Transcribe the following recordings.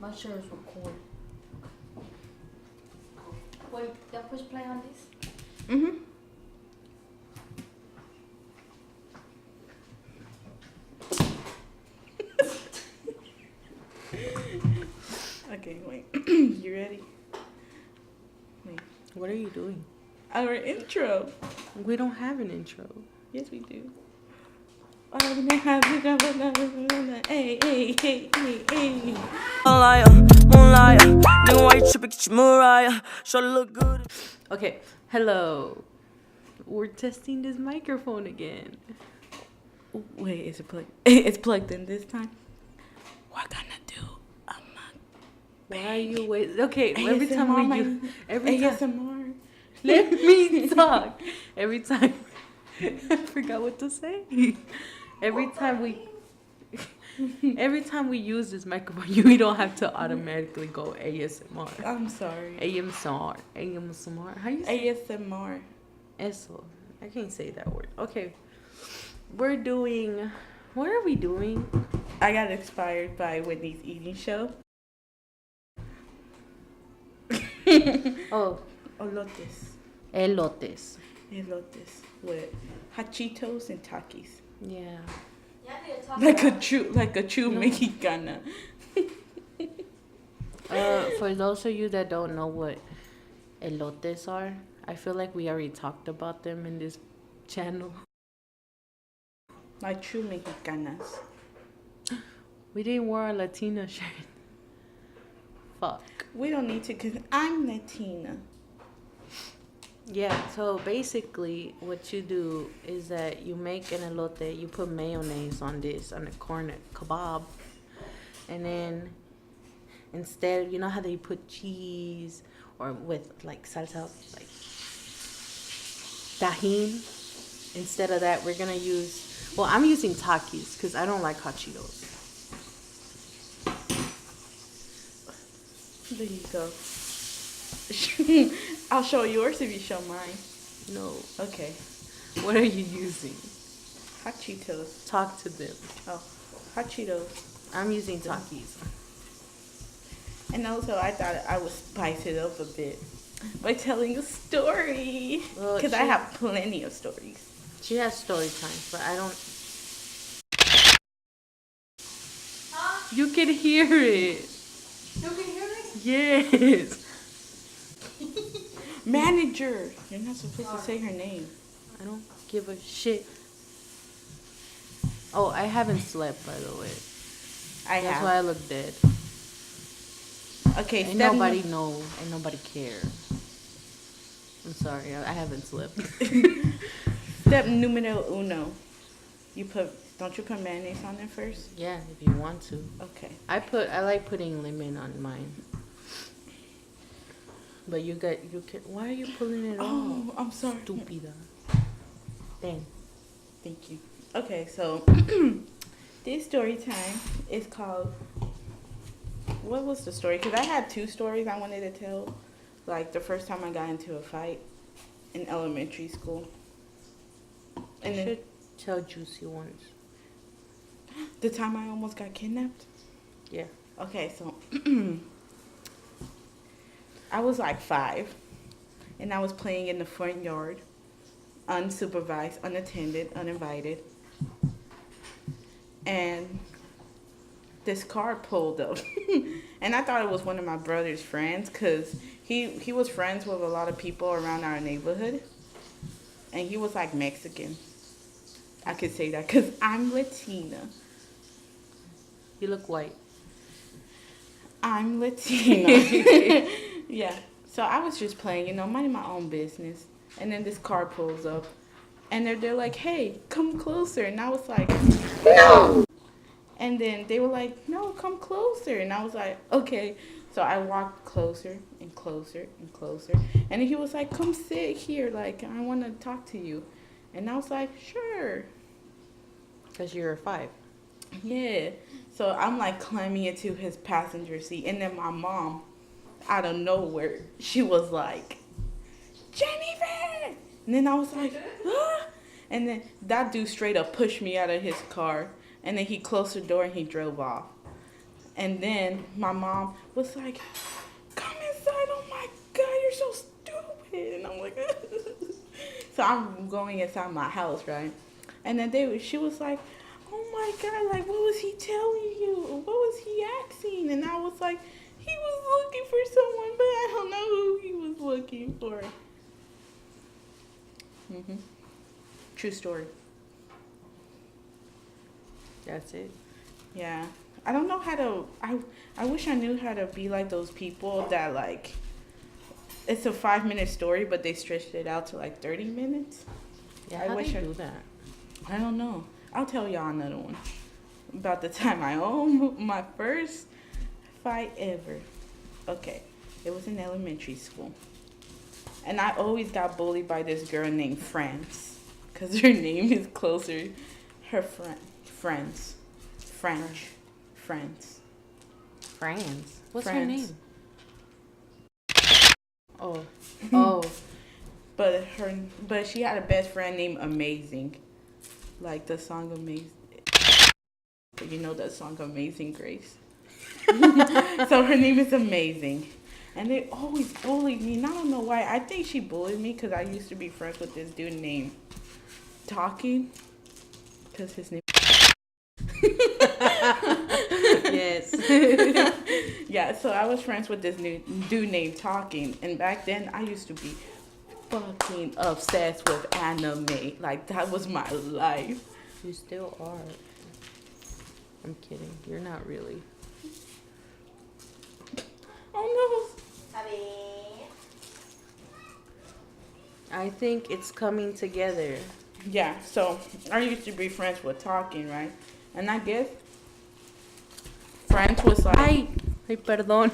My shirts record. Wait, y'all push play on this? Mm-hmm. Okay, wait. You ready? Wait. What are you doing? Our intro. We don't have an intro. Yes, we do. Hey, hey, hey, hey, hey. Moonlight, nigga, why you tripping? Get your Mariah. Sure look good. Okay, hello. We're testing this microphone again. Wait, is it plugged? It's plugged in this time. We're gonna do a mukbang. Why are you waiting? Okay, every time ASMR, we do, every time. ASMR. Let me talk. Every time. I forgot what to say. Every time we use this microphone, we don't have to automatically go ASMR. I'm sorry. ASMR. How you say ASMR. Eso. I can't say that word. Okay. We're doing. What are we doing? I got inspired by Whitney's eating show. Oh, Olotes. elotes. Elotes with cheetos and Takis. Yeah. Like a true Mexicana. For those of you that don't know what elotes are, I feel like we already talked about them in this channel. Like true Mexicanas. We didn't wear a Latina shirt. Fuck. We don't need to, because I'm Latina. Yeah, so basically what you do is that you make an elote, you put mayonnaise on this, on the corn kebab, and then instead, you know how they put cheese or with like salsa, like tajin? Instead of that, we're gonna use, well, I'm using Takis because I don't like hot Cheetos. There you go. I'll show yours if you show mine. No. Okay. What are you using? Hot Cheetos. Talk to them. Oh, hot Cheetos. I'm using Takis. And also, I thought I would spice it up a bit by telling a story. Because I have plenty of stories. She has story time, but I don't. Huh? You can hear it. You can hear it? Yes. Manager. You're not supposed to say her name. I don't give a shit. Oh, I haven't slept, by the way. That's why I look dead. Okay, Ain't nobody know. Ain't nobody care. I'm sorry, I haven't slept. Step numero uno. Don't you put mayonnaise on it first? Yeah, if you want to. Okay. I like putting lemon on mine. But you can. Why are you pulling it off? Oh, I'm sorry. Stupida. Then. Thank you. Okay, so this story time is called. What was the story? Because I had two stories I wanted to tell. Like the first time I got into a fight in elementary school. And You then should tell juicy ones. the time I almost got kidnapped. Yeah. Okay, so I was like 5, and I was playing in the front yard, unsupervised, unattended, uninvited, and this car pulled up, and I thought it was one of my brother's friends, because he was friends with a lot of people around our neighborhood, and he was like Mexican. I could say that because I'm Latina. You look white. I'm Latina. Yeah. So I was just playing, minding my own business. And then this car pulls up. And they're like, hey, come closer. And I was like, no. And then they were like, no, come closer. And I was like, okay. So I walked closer and closer and closer. And he was like, come sit here. Like, I want to talk to you. And I was like, sure. Because you're 5. Yeah. So I'm like climbing into his passenger seat. And then my mom, out of nowhere, she was like, Jennifer! And then I was like, ah! And then that dude straight up pushed me out of his car. And then he closed the door and he drove off. And then my mom was like, come inside. Oh my God, you're so stupid. And I'm like, so I'm going inside my house, right? And then she was like, oh my God, like, what was he telling you? What was he asking? And I was like, he was looking for someone, but I don't know who he was looking for. True story. That's it. Yeah. I don't know how to, I wish I knew how to be like those people that like, it's a 5-minute story, but they stretched it out to like 30 minutes. Yeah, I how wish they I do that? I don't know. I'll tell y'all another one. About the time I owned my first fight ever. Okay. It was in elementary school. And I always got bullied by this girl named France. Because her name is closer. Her friends. French. Friends. Friends. What's her Friends. name? Oh. Oh. But she had a best friend named Amazing. Like the song Amazing. You know that song Amazing Grace? So her name is Amazing. And they always bullied me. And I don't know why. I think she bullied me because I used to be friends with this dude named Talking. Because his name... Yes. Yeah, so I was friends with this new dude named Talking. And back then, I used to be fucking obsessed with anime. Like, that was my life. You still are. I'm kidding. You're not really. Oh I think it's coming together. no. Yeah, so I used to be friends with Talking, right? And I guess friends was like... Ay, perdón.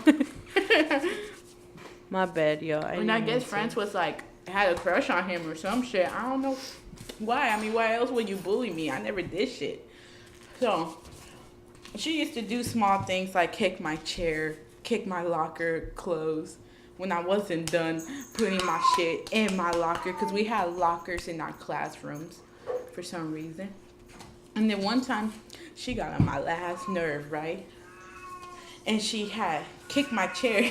My bad, yo. And I guess friends was like, had a crush on him or some shit. I don't know why. I mean, why else would you bully me? I never did shit. So, she used to do small things like kick my chair, kick my locker clothes when I wasn't done putting my shit in my locker. Because we had lockers in our classrooms for some reason. And then one time, she got on my last nerve, right? And she had kicked my chair.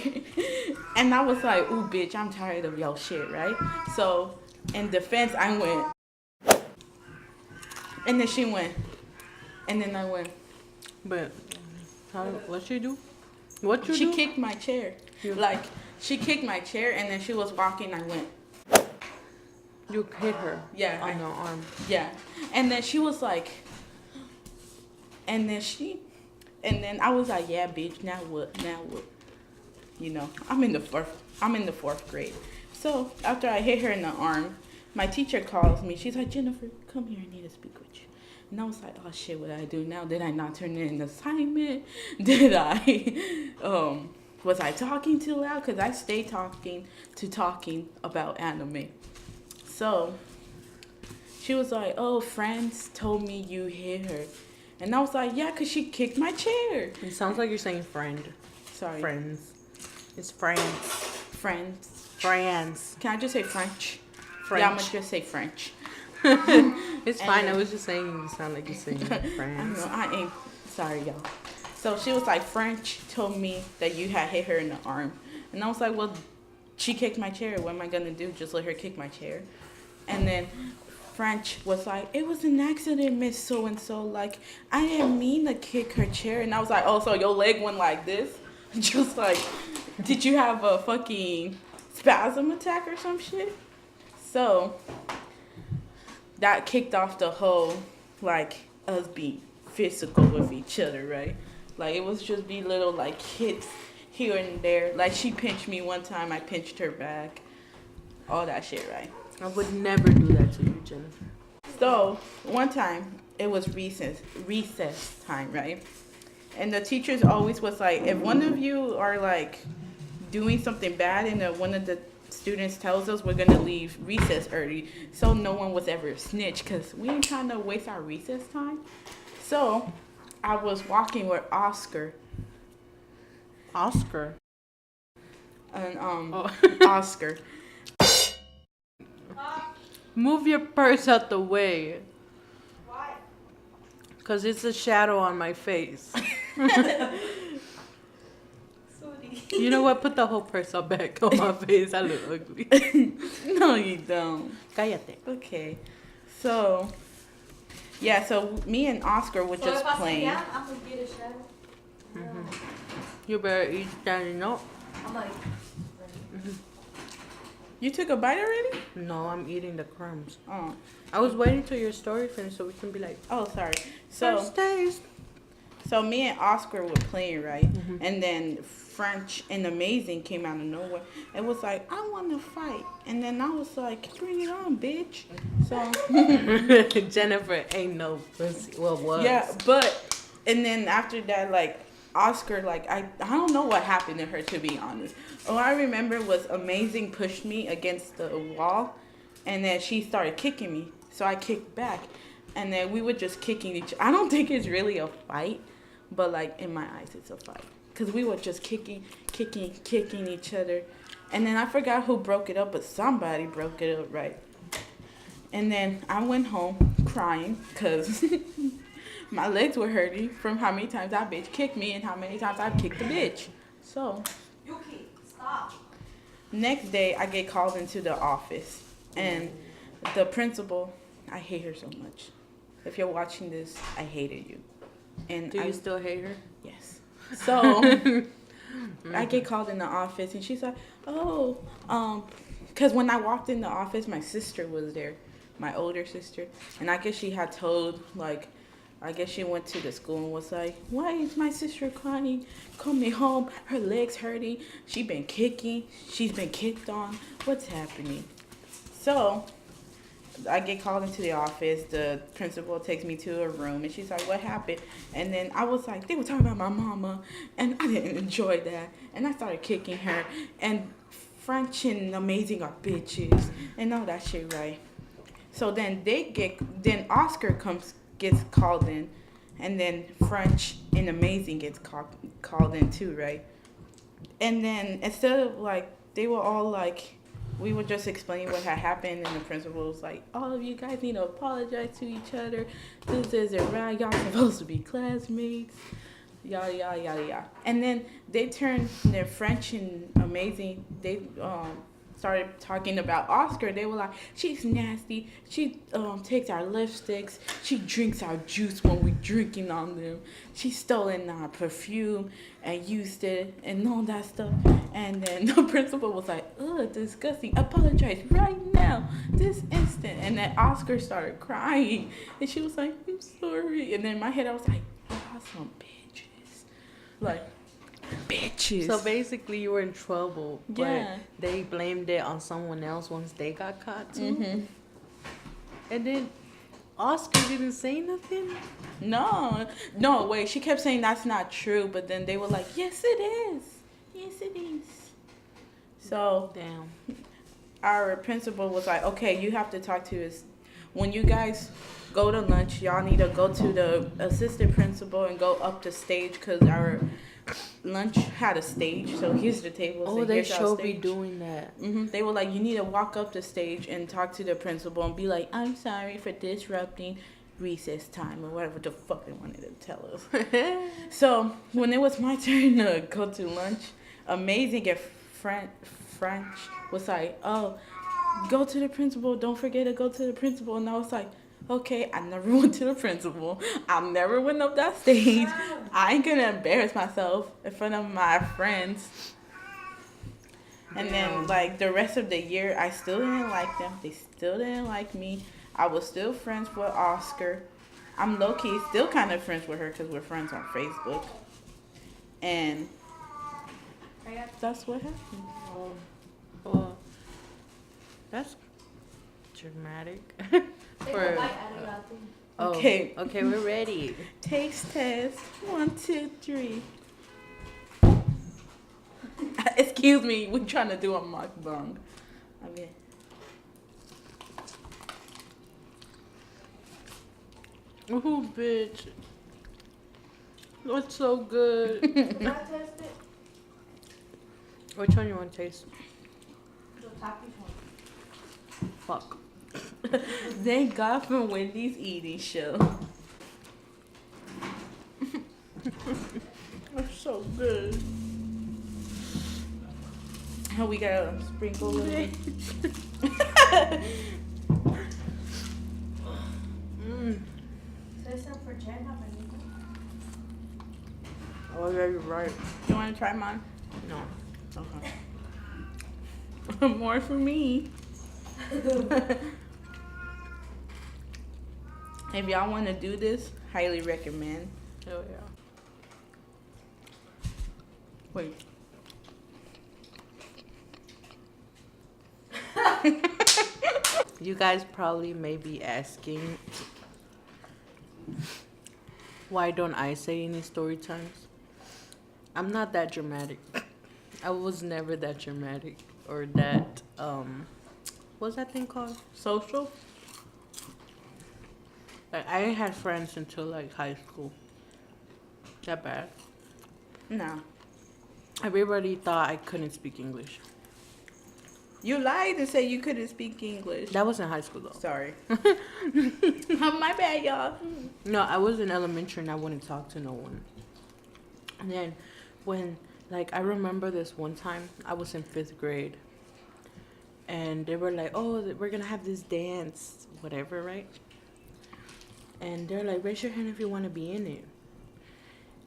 And I was like, ooh, bitch, I'm tired of your shit, right? So, in defense, I went. And then she went. And then I went. But, what she do? What you She do? kicked my chair. Yeah. Like, she kicked my chair, and then she was walking, I went. You hit her. Yeah. On the arm. Yeah. And then she was like, and then I was like, yeah, bitch, now what? Now what? You know, I'm in the fourth grade. So after I hit her in the arm, my teacher calls me. She's like, Jennifer, come here, I need to speak with you. And I was like, oh shit, what did I do now? Did I not turn in an assignment? Did I, was I talking too loud? Because I stay talking about anime. So she was like, oh, friends told me you hit her. And I was like, yeah, because she kicked my chair. It sounds like you're saying friend. Sorry. Friends. It's friends. Friends. Friends. Can I just say French? French. Yeah, I'm going to just say French. It's fine. I was just saying you sound like you're saying friends. I ain't. Sorry, y'all. So she was like, French told me that you had hit her in the arm. And I was like, well, she kicked my chair. What am I going to do? Just let her kick my chair? And then French was like, it was an accident, Miss So-and-so. Like, I didn't mean to kick her chair. And I was like, oh, so your leg went like this? Just like, did you have a fucking spasm attack or some shit? So that kicked off the whole, like, us being physical with each other, right? Like, it was just be little, like, hits here and there. Like, she pinched me one time, I pinched her back. All that shit, right? I would never do that to you, Jennifer. So, one time, it was recess time, right? And the teachers always was like, if one of you are, like, doing something bad and one of the students tells us, we're going to leave recess early. So, no one was ever snitch because we ain't trying to waste our recess time. So, I was walking with Oscar. Oscar? And, Oh. Oscar. Move your purse out the way. Why? Because it's a shadow on my face. You know what? Put the whole purse up back on my face. I look ugly. No, you don't. Cállate. Okay. So, yeah, so me and Oscar were So just if I sit playing. down, I'm gonna get a shadow. You better eat standing up. I'm like, You took a bite already? No, I'm eating the crumbs. Oh. I was waiting till your story finished so we can be like, Oh, sorry. So, first taste. so me and Oscar were playing, right? And then French and Amazing came out of nowhere. It was like, I want to fight. And then I was like, bring it on, bitch. So, Jennifer ain't no pussy. Well, was. yeah, but, and then after that, like, Oscar, like, I don't know what happened to her, to be honest. All I remember was Amazing pushed me against the wall, and then she started kicking me. So I kicked back, and then we were just kicking each. I don't think it's really a fight, but like in my eyes, it's a fight, cause we were just kicking each other, and then I forgot who broke it up, but somebody broke it up, right? And then I went home crying, cause my legs were hurting from how many times that bitch kicked me and how many times I kicked the bitch. So Yuki, stop. next day, I get called into the office, and the principal. I hate her so much. If you're watching this, I hated you. And Do you still hate her? Yes. So I get called in the office, and she's like, "Oh, because when I walked in the office, my sister was there, my older sister, and I guess she had told, like, I guess she went to the school and was like, why is my sister crying? Coming home, her legs hurting. She been kicking. She's been kicked on. What's happening?" So I get called into the office. The principal takes me to a room, and she's like, what happened? And then I was like, they were talking about my mama, and I didn't enjoy that. And I started kicking her. And French and Amazing are bitches and all that shit, right? So then then Oscar gets called in, and then French and Amazing gets called in too, right? And then instead of like, they were all like, we were just explaining what had happened, and the principal was like, all of you guys need to apologize to each other. This isn't right. Y'all supposed to be classmates. Yada, yada, yada, yada. And then they turned their French and Amazing, they started talking about Oscar. They were like, she's nasty. She takes our lipsticks. She drinks our juice when we drinking on them. She stolen our perfume and used it and all that stuff. And then the principal was like, ugh, disgusting. Apologize right now, this instant. And then Oscar started crying. And she was like, I'm sorry. And then in my head, I was like, y'all some bitches. Like, bitches. So basically, you were in trouble, but Yeah. they blamed it on someone else once they got caught too. Mm-hmm. And then Oscar didn't say nothing. No, wait. She kept saying that's not true, but then they were like, yes, it is. Yes, it is. So Damn. our principal was like, okay, you have to talk to us. When you guys go to lunch, y'all need to go to the assistant principal and go up the stage, because our lunch had a stage. So here's the table. Oh, so they here's our should be stage. doing that. They were like, you need to walk up the stage and talk to the principal and be like, I'm sorry for disrupting recess time, or whatever the fuck they wanted to tell us. So when it was my turn to go to lunch, Amazing and French was like, oh, go to the principal. Don't forget to go to the principal. And I was like, okay, I never went to the principal. I never went up that stage. I ain't gonna embarrass myself in front of my friends. And then, like, the rest of the year, I still didn't like them. They still didn't like me. I was still friends with Oscar. I'm low-key still kind of friends with her because we're friends on Facebook. And that's what happened. Well, that's dramatic. Take a bite out of that thing. Oh, Okay. Okay, we're ready. Taste test. 1, 2, 3. Excuse me, we're trying to do a mukbang. Okay. Ooh, bitch. That's so good. Can I test it? Which one you want to taste? The Takis one. Fuck. Thank God for Wendy's eating show. That's so good. Oh, we gotta sprinkle a little bit. César for Jen, Benito. Oh, yeah, you're right. You wanna try mine? No. Okay. More for me. If y'all wanna do this, highly recommend. Oh, yeah. Wait. You guys probably may be asking, why don't I say any story times? I'm not that dramatic. I was never that dramatic or that, what's that thing called? Social? Like, I ain't had friends until, like, high school. That bad. No. Everybody thought I couldn't speak English. You lied to say you couldn't speak English. That was in high school, though. Sorry. Oh, my bad, y'all. No, I was in elementary and I wouldn't talk to no one. And then when, like, I remember this one time, I was in 5th grade. And they were like, oh, we're going to have this dance, whatever, right? And they're like, raise your hand if you want to be in it.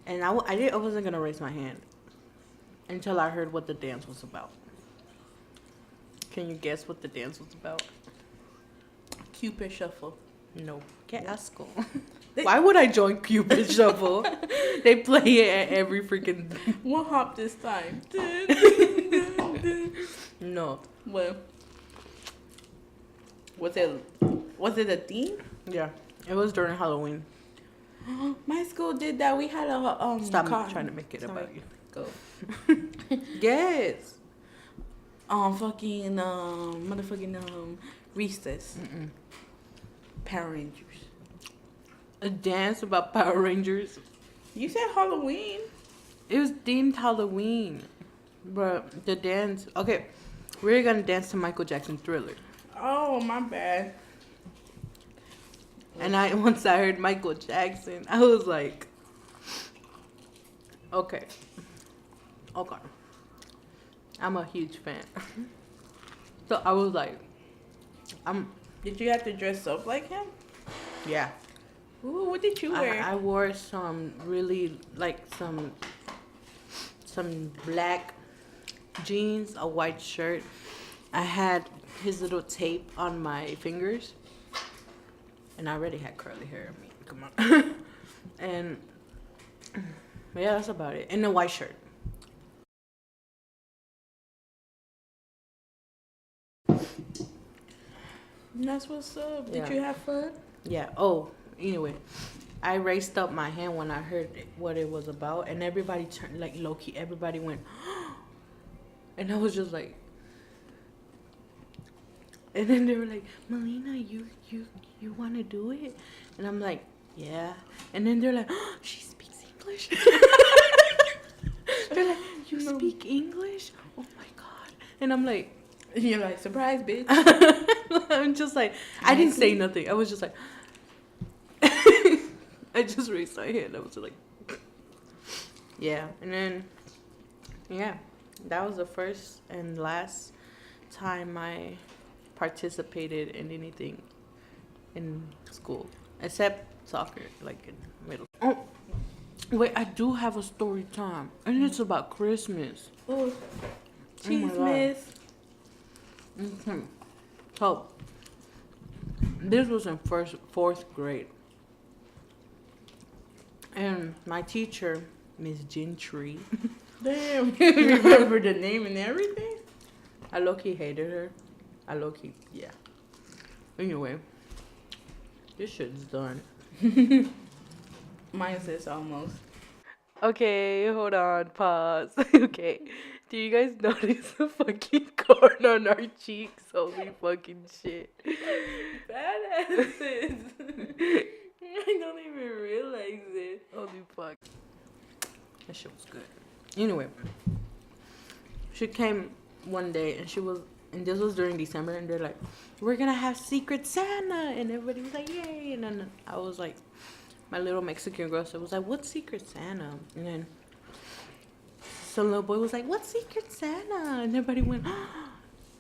And I wasn't going to raise my hand until I heard what the dance was about. Can you guess what the dance was about? Cupid Shuffle. No. Que asco. Why would I join Cupid Shuffle? They play it at every freaking... One hop this time. No. Well, was it a theme? Yeah. It was during Halloween. My school did that. We had a Stop trying to make it Sorry. about you. Go. Yes. Fucking motherfucking recess. Mm-mm. Power Rangers. A dance about Power Rangers. You said Halloween. It was themed Halloween. But the dance... Okay. We're going to dance to Michael Jackson Thriller. Oh, my bad. And once I heard Michael Jackson, I was like... Okay. I'm a huge fan. So I was like... Did you have to dress up like him? Yeah. Ooh, what did you wear? I wore some really, like, some black jeans, a white shirt. I had his little tape on my fingers. And I already had curly hair. I mean, come on. And, yeah, that's about it. And a white shirt. That's what's up. Did Yeah. you have fun? Yeah. Oh, anyway. I raised up my hand when I heard what it was about. And everybody turned, like, low-key, everybody went, and I was just like... And then they were like, Melina, you want to do it? And I'm like, yeah. And then they're like, oh, she speaks English. They're like, you speak English? Oh my God. And I'm like, You're like, surprise, bitch. I'm just like, I didn't say nothing. I was just like, I just raised my hand. I was like, yeah. And then, yeah, that was the first and last time I participated in anything in school except soccer, like in middle. Oh, wait, I do have a story time, and it's about Christmas. Oh, my God. Cheese. Mm-hmm. So this was in 4th grade, and my teacher, Miss Gentry, Damn, you remember the name and everything? I low-key hated her. Yeah. Anyway, this shit's done. Mine says almost. Okay, hold on, pause. Okay, do you guys notice the fucking corn on our cheeks? Holy fucking shit. Badasses. I don't even realize it. Holy fuck. That shit was good. Anyway, she came one day and this was during December, and they're like, we're gonna have Secret Santa, and everybody was like, yay. And then I was like, my little Mexican girl was like, what's Secret Santa? And then some little boy was like, "What's Secret Santa?" And everybody went,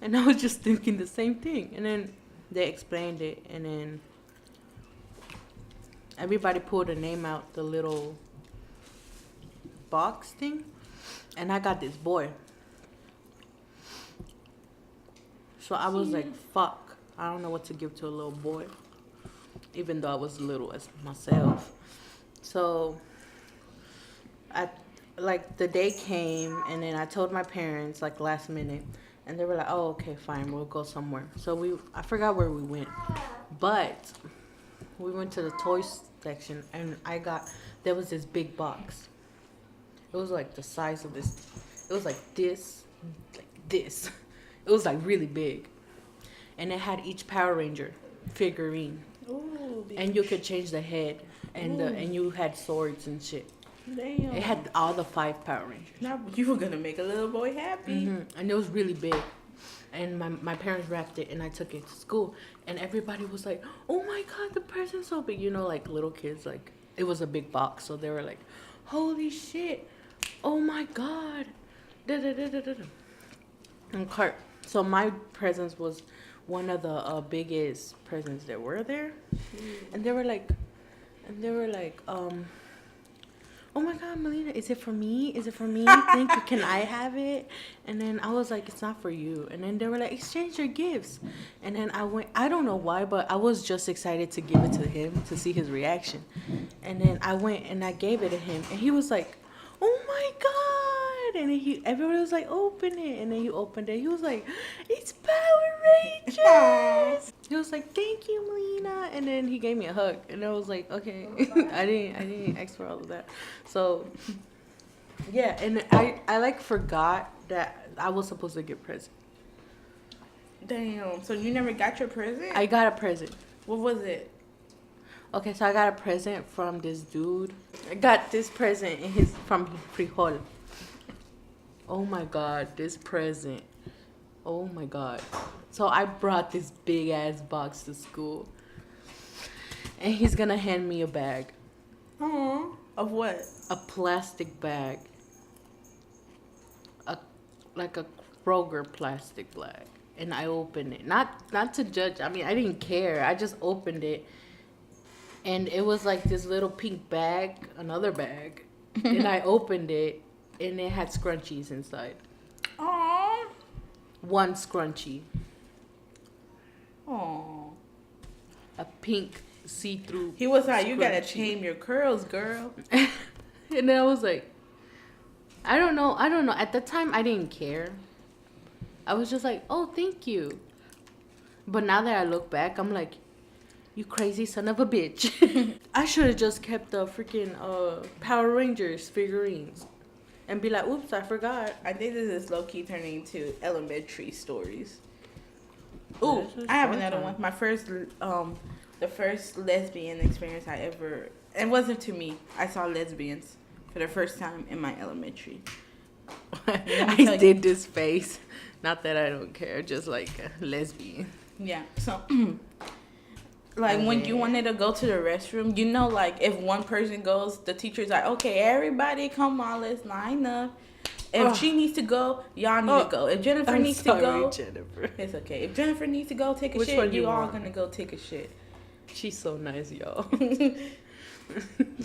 and I was just thinking the same thing. And then they explained it, and then everybody pulled a name out the little box thing, and I got this boy. So I was like, fuck, I don't know what to give to a little boy, even though I was little as myself. So the day came, and then I told my parents like last minute, and they were like, "Oh, okay, fine, we'll go somewhere." So I forgot where we went, but we went to the toy section, and there was this big box. It was like the size of this. It was like this. It was like really big, and it had each Power Ranger figurine. Ooh, and you could change the head, and you had swords and shit. Damn. It had all the 5 Power Rangers. Now you were gonna make a little boy happy. Mm-hmm. And it was really big. And my parents wrapped it, and I took it to school, and everybody was like, "Oh my God, the present's so big!" You know, like little kids, like it was a big box, so they were like, "Holy shit! Oh my God!" And so my presents was one of the biggest presents that were there, and they were like, "Oh my God, Melina, is it for me? Is it for me? Thank you. Can I have it?" And then I was like, "It's not for you." And then they were like, "Exchange your gifts." And then I went, I don't know why, but I was just excited to give it to him to see his reaction. And then I went and I gave it to him, and he was like, "Oh my God." And then everybody was like, "Open it." And then he opened it. He was like, "It's Power Rangers." He was like, "Thank you, Melina." And then he gave me a hug, and I was like, "Okay." I didn't ask for all of that. So yeah, and I like forgot that I was supposed to get present. Damn. So you never got your present? I got a present. What was it? Okay, so I got a present from this dude. I got this present from Frijol. Oh my God, this present. Oh my God. So I brought this big ass box to school, and he's gonna hand me a bag. Aww. Of what? A plastic bag. Like a Kroger plastic bag. And I opened it. Not to judge. I mean, I didn't care. I just opened it. And it was like this little pink bag, another bag. And I opened it, and it had scrunchies inside. Aww. One scrunchie. Aww. A pink see-through. He was like, "You gotta scrunchie. tame your curls, girl." And then I was like, I don't know. At the time, I didn't care. I was just like, "Oh, thank you." But now that I look back, I'm like, "You crazy son of a bitch." I should have just kept the freaking Power Rangers figurines and be like, "Oops, I forgot." I think this is low-key turning into elementary stories. Ooh, I have another one. My first, the first lesbian experience I ever, it wasn't to me. I saw lesbians for the first time in my elementary. I did this face. Not that I don't care, just like a lesbian. Yeah, so like when you wanted to go to the restroom, you know, like if one person goes, the teacher's like, "Okay, everybody come on, let's line up. If she needs to go, y'all need to go. If Jennifer needs to go, Jennifer. it's okay. If Jennifer needs to go take a shit, you all gonna go take a shit." She's so nice, y'all.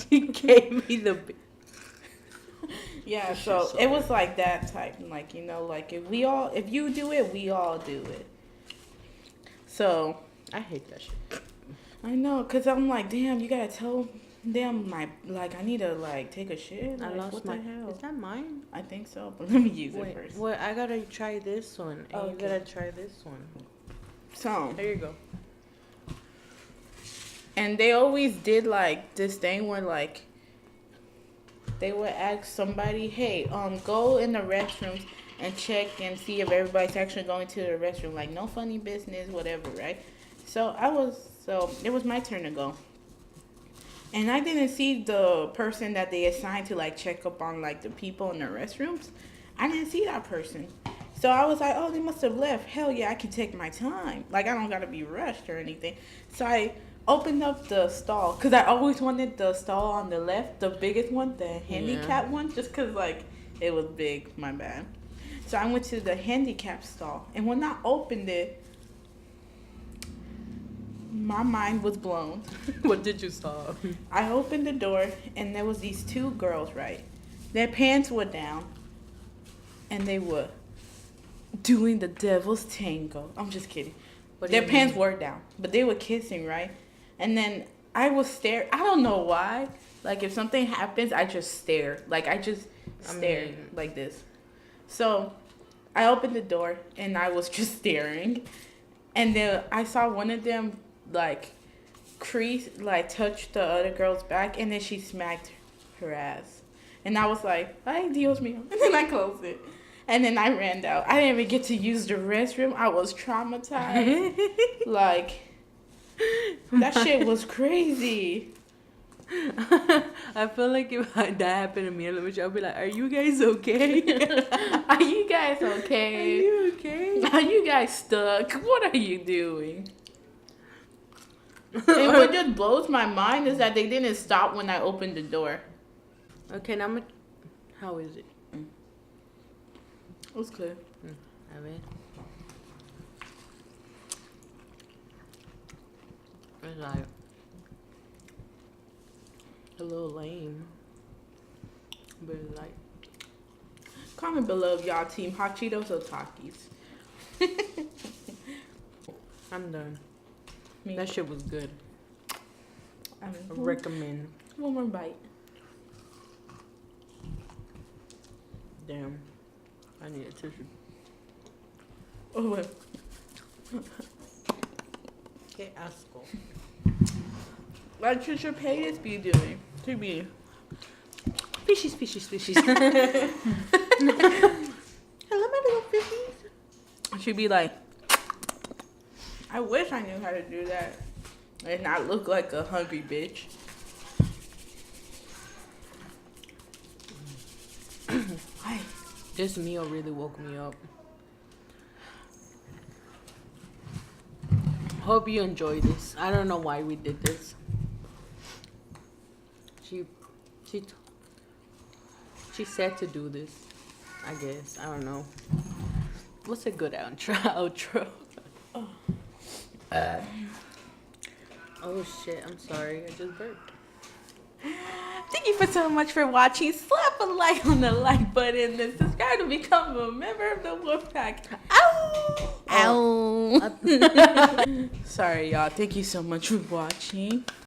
She gave me the... Yeah, so it was like that type, like, you know, like if you do it, we all do it. So I hate that shit. I know, cause I'm like, damn, you gotta tell them I need to like take a shit. Like, I lost what my... the hell? Is that mine? I think so, but let me use it first. Wait, I gotta try this one, and you gotta try this one. So There you go. and they always did like this thing where like they would ask somebody, "Hey, go in the restrooms and check and see if everybody's actually going to the restroom. Like, no funny business, whatever, right?" So it was my turn to go. And I didn't see the person that they assigned to like check up on like the people in the restrooms. I didn't see that person. So I was like, "Oh, they must have left. Hell yeah, I can take my time. Like, I don't gotta be rushed or anything." So I opened up the stall, because I always wanted the stall on the left, the biggest one, the handicap one, just because like It was big, my bad. So I went to the handicap stall, and when I opened it, my mind was blown. What did you saw? I opened the door, and there was these two girls, right? Their pants were down, and they were doing the devil's tango. I'm just kidding. Their pants were down, but they were kissing, right? And then I was staring. I don't know why. Like, if something happens, I just stare. Like, I just stare like this. So I opened the door, and I was just staring. And then I saw one of them, like, touch the other girl's back, and then she smacked her ass. And I was like, ay, Dios mío. And then I closed it. And then I ran out. I didn't even get to use the restroom. I was traumatized. Like, that shit was crazy. I feel like if that happened to me, I'll be like, are you guys okay? Are you guys okay? Are you okay? Are you guys stuck? What are you doing? And what just blows my mind is that they didn't stop when I opened the door. Okay, now how is it? It was good. A ver. It's like a little lame, but it's like. Comment below if y'all team hot Cheetos or Takis. I'm done. Me. That shit was good. I I mean, recommend. one more bite. Damn. I need a tissue. Oh, wait. Que asco. What should your Paytas be doing? To be. Fishies. Hello, my little fishies. She'd be like, I wish I knew how to do that and not look like a hungry bitch. Why? This meal really woke me up. Hope you enjoy this. I don't know why we did this. She said to do this. I guess. I don't know. What's a good outro? Oh shit, I'm sorry. I just burped. Thank you so much for watching. Slap a like on the like button and subscribe to become a member of the Wolfpack. Ow! Ow! Sorry, y'all. Thank you so much for watching.